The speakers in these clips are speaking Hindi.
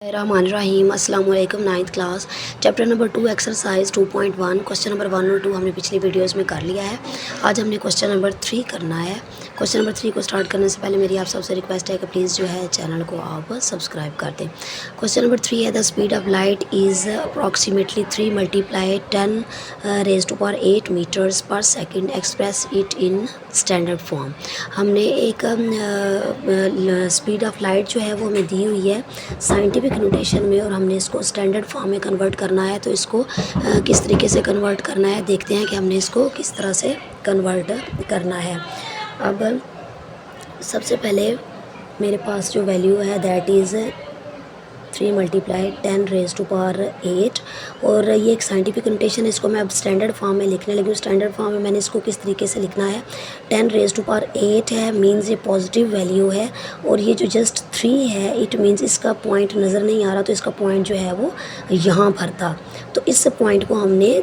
रहीम अस्सलाम वालेकुम। Ninth class chapter number 2 exercise 2.1 question number 1 और 2 हमने पिछली वीडियोस में कर लिया है। आज हमने क्वेश्चन नंबर 3 करना है। क्वेश्चन नंबर 3 को स्टार्ट करने से पहले मेरी आप सबसे रिक्वेस्ट है कि प्लीज़ जो है चैनल को आप सब्सक्राइब कर दें। क्वेश्चन नंबर 3 है the speed of light is approximately 3 × 10⁸ metres per second, express it in standard form. हमने एक स्पीड ऑफ लाइट जो है वो हमें दी हुई है साइंटिफिक नोटेशन में और हमने इसको स्टैंडर्ड फॉर्म में कन्वर्ट करना है। तो इसको किस तरीके से कन्वर्ट करना है देखते हैं कि हमने इसको किस तरह से कन्वर्ट करना है। अब सबसे पहले मेरे पास जो वैल्यू है दैट इज़ 3 × 10⁸ और ये एक साइंटिफिक नोटेशन है। इसको मैं अब स्टैंडर्ड फॉर्म में लिखने लगी हूँ। स्टैंडर्ड फॉर्म में मैंने इसको किस तरीके से लिखना है, 10⁸ है मींस ये पॉजिटिव वैल्यू है और ये जो जस्ट 3 है इट मींस इसका पॉइंट नज़र नहीं आ रहा, तो इसका पॉइंट जो है वो यहाँ पर था। तो इस पॉइंट को हमने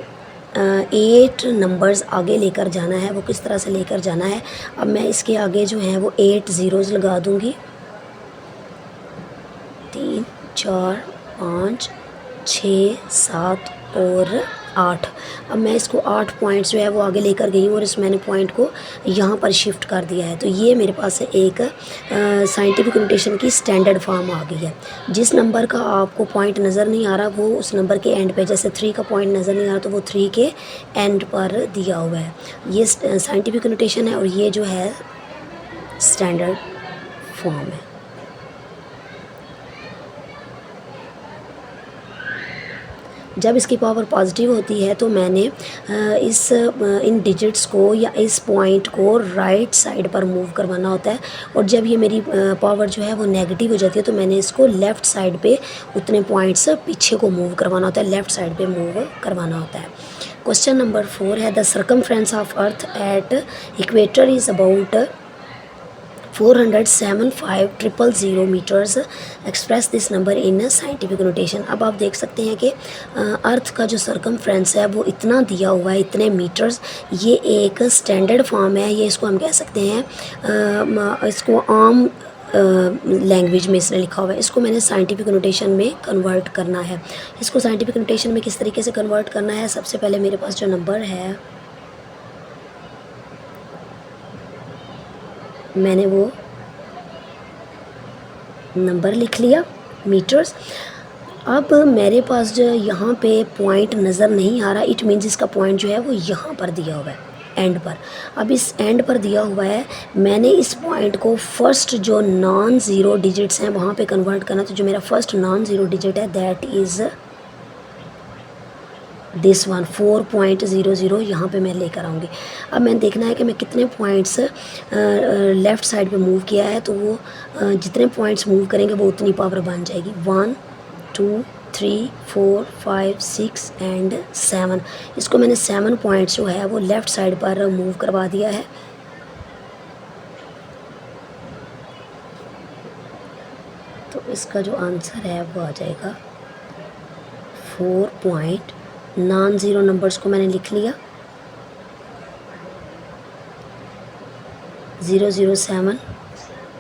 8 नंबर्स आगे लेकर जाना है। वो किस तरह से लेकर जाना है, अब मैं इसके आगे जो है वो 8 ज़ीरोज़ लगा दूँगी। 3 4 5 6 7 और 8। अब मैं इसको 8 पॉइंट्स जो है वो आगे लेकर गई हूँ और इस मैंने पॉइंट को यहाँ पर शिफ्ट कर दिया है। तो ये मेरे पास एक साइंटिफिक नोटेशन की स्टैंडर्ड फॉर्म आ गई है। जिस नंबर का आपको पॉइंट नज़र नहीं आ रहा वो उस नंबर के एंड पे, जैसे 3 का पॉइंट नज़र नहीं आ रहा तो वो 3 के एंड पर दिया हुआ है। ये साइंटिफिक नोटेशन है और ये जो है स्टैंडर्ड फॉर्म है। जब इसकी पावर पॉजिटिव होती है तो मैंने इन डिजिट्स को या इस पॉइंट को राइट साइड पर मूव करवाना होता है और जब ये मेरी पावर जो है वो नेगेटिव हो जाती है तो मैंने इसको लेफ़्ट साइड पे उतने पॉइंट्स पीछे को मूव करवाना होता है, लेफ़्ट साइड पे मूव करवाना होता है। क्वेश्चन नंबर 4 है the circumference of earth at equator is about 407,500 meters, express this number in scientific notation. अब आप देख सकते हैं कि अर्थ का जो सर्कमफ्रेंस है वो इतना दिया हुआ है, इतने मीटर्स। ये एक स्टैंडर्ड फॉर्म है, ये इसको हम कह सकते हैं इसको आम लैंग्वेज में इसने लिखा हुआ है। इसको मैंने साइंटिफिक नोटेशन में कन्वर्ट करना है। इसको साइंटिफिक नोटेशन में किस तरीके से कन्वर्ट करना है, सबसे पहले मेरे पास जो नंबर है मैंने वो नंबर लिख लिया मीटर्स। अब मेरे पास जो यहाँ पे पॉइंट नज़र नहीं आ रहा, इट मीन्स इसका पॉइंट जो है वो यहाँ पर दिया हुआ है एंड पर। अब इस एंड पर दिया हुआ है, मैंने इस पॉइंट को फर्स्ट जो नॉन ज़ीरो डिजिट्स हैं वहाँ पे कन्वर्ट करना। तो जो मेरा फर्स्ट नॉन ज़ीरो डिजिट है दैट इज़ दिस वन 4.00 यहाँ पे मैं लेकर आऊँगी। अब मैंने देखना है कि मैं कितने पॉइंट्स लेफ़्ट साइड पे मूव किया है, तो वो जितने पॉइंट्स मूव करेंगे वो उतनी पावर बन जाएगी। 1 2 3 4 5 6 एंड 7। इसको मैंने 7 पॉइंट्स जो है वो लेफ़्ट साइड पर मूव करवा दिया है। तो इसका जो आंसर है वो आ जाएगा 4 पॉइंट। नॉन ज़ीरो नंबर्स को मैंने लिख लिया 007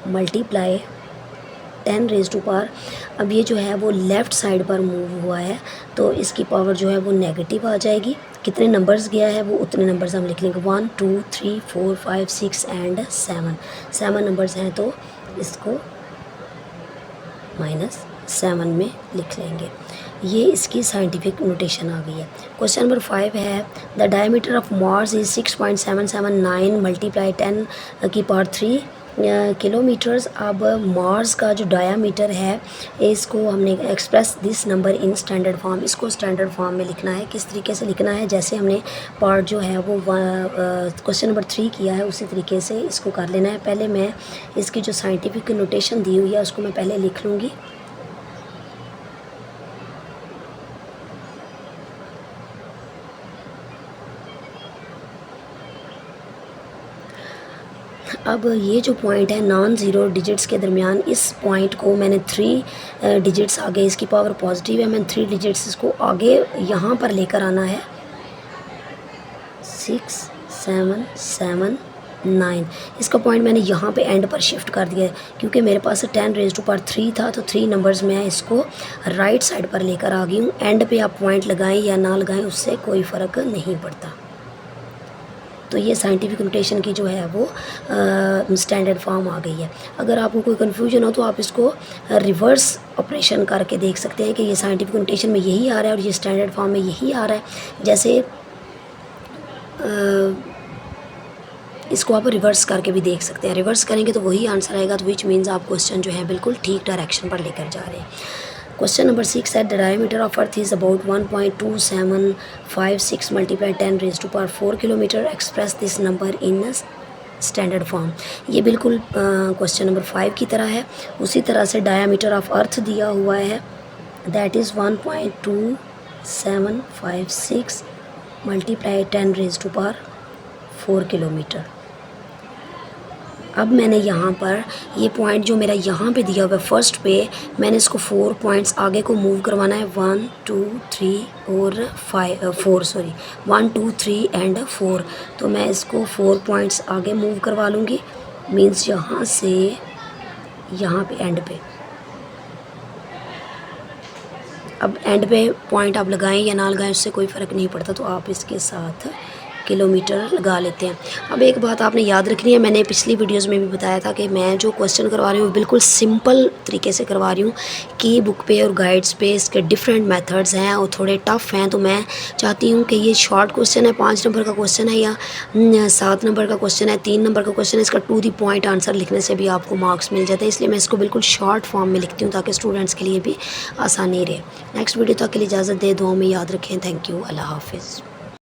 मल्टीप्लाई 10⁻⁴। अब ये जो है वो लेफ़्ट साइड पर मूव हुआ है तो इसकी पावर जो है वो नेगेटिव आ जाएगी। कितने नंबर्स गया है वो उतने नंबर्स हम लिख लेंगे, 1 2 3 4 5 6 एंड 7 नंबर्स हैं तो इसको -7 में लिख लेंगे। ये इसकी साइंटिफिक नोटेशन आ गई है। क्वेश्चन नंबर 5 है the diameter of Mars is 6.779 × 10⁻³ kilometres. अब मार्स का जो डायामीटर है इसको हमने express this number in standard form. इसको स्टैंडर्ड फॉर्म में लिखना है। किस तरीके से लिखना है, जैसे हमने पार्ट जो है वो क्वेश्चन नंबर 3 किया है उसी तरीके से इसको कर लेना है। पहले मैं इसकी जो साइंटिफिक नोटेशन दी हुई है उसको मैं पहले लिख लूँगी। अब ये जो पॉइंट है नॉन ज़ीरो डिजिट्स के दरमियान, इस पॉइंट को मैंने 3 डिजिट्स आगे, इसकी पावर पॉजिटिव है, मैंने 3 डिजिट्स इसको आगे यहाँ पर लेकर आना है। 6 7 7 9। इसका पॉइंट मैंने यहाँ पे एंड पर शिफ्ट कर दिया है क्योंकि मेरे पास 10⁻³ था, तो 3 नंबर्स मैं इसको राइट साइड पर लेकर आ गई हूँ। एंड पे आप पॉइंट लगाएं या ना लगाएं उससे कोई फ़र्क नहीं पड़ता। तो ये साइंटिफिक नोटेशन की जो है वो स्टैंडर्ड फॉर्म आ गई है। अगर आपको कोई कन्फ्यूजन हो तो आप इसको रिवर्स ऑपरेशन करके देख सकते हैं कि ये साइंटिफिक नोटेशन में यही आ रहा है और ये स्टैंडर्ड फॉर्म में यही आ रहा है। जैसे इसको आप रिवर्स करके भी देख सकते हैं। रिवर्स करेंगे तो वही आंसर आएगा, तो विच मीन्स आप क्वेश्चन जो है बिल्कुल ठीक डायरेक्शन पर लेकर जा रहे हैं। क्वेश्चन नंबर 6 है the diameter of earth is about 1.2756 multiply 10⁻⁴ kilometre. Express this number in standard form. ये बिल्कुल क्वेश्चन नंबर 5 की तरह है। उसी तरह से डायमीटर ऑफ अर्थ दिया हुआ है, दैट इज़ 1.2756 मल्टीप्लाई 10⁻⁴ किलोमीटर। अब मैंने यहाँ पर ये पॉइंट जो मेरा यहाँ पे दिया हुआ है फर्स्ट पे, मैंने इसको 4 पॉइंट्स आगे को मूव करवाना है, 1 2 3 और 4 सॉरी 1 2 3 एंड 4। तो मैं इसको 4 पॉइंट्स आगे मूव करवा लूँगी, मीन्स यहाँ से यहाँ पे एंड पे। अब एंड पे पॉइंट आप लगाएं या ना लगाएं उससे कोई फ़र्क नहीं पड़ता, तो आप इसके साथ किलोमीटर लगा लेते हैं। अब एक बात आपने याद रखनी है, मैंने पिछली वीडियोस में भी बताया था कि मैं जो क्वेश्चन करवा रही हूँ बिल्कुल सिंपल तरीके से करवा रही हूँ कि बुक पे और गाइड्स पे इसके डिफरेंट मेथड्स हैं और थोड़े टफ़ हैं। तो मैं चाहती हूँ कि ये शॉर्ट क्वेश्चन है, 5 नंबर का क्वेश्चन है या 7 नंबर का क्वेश्चन है, 3 नंबर का क्वेश्चन है, इसका टू द पॉइंट आंसर लिखने से भी आपको मार्क्स मिल जाते हैं। इसलिए मैं इसको बिल्कुल शॉर्ट फॉर्म में लिखती हूँ ताकि स्टूडेंट्स के लिए भी आसानी रहे। नेक्स्ट वीडियो तक के लिए इजाज़त दे, दुआ में याद रखें। थैंक यू, अल्लाह हाफिज़।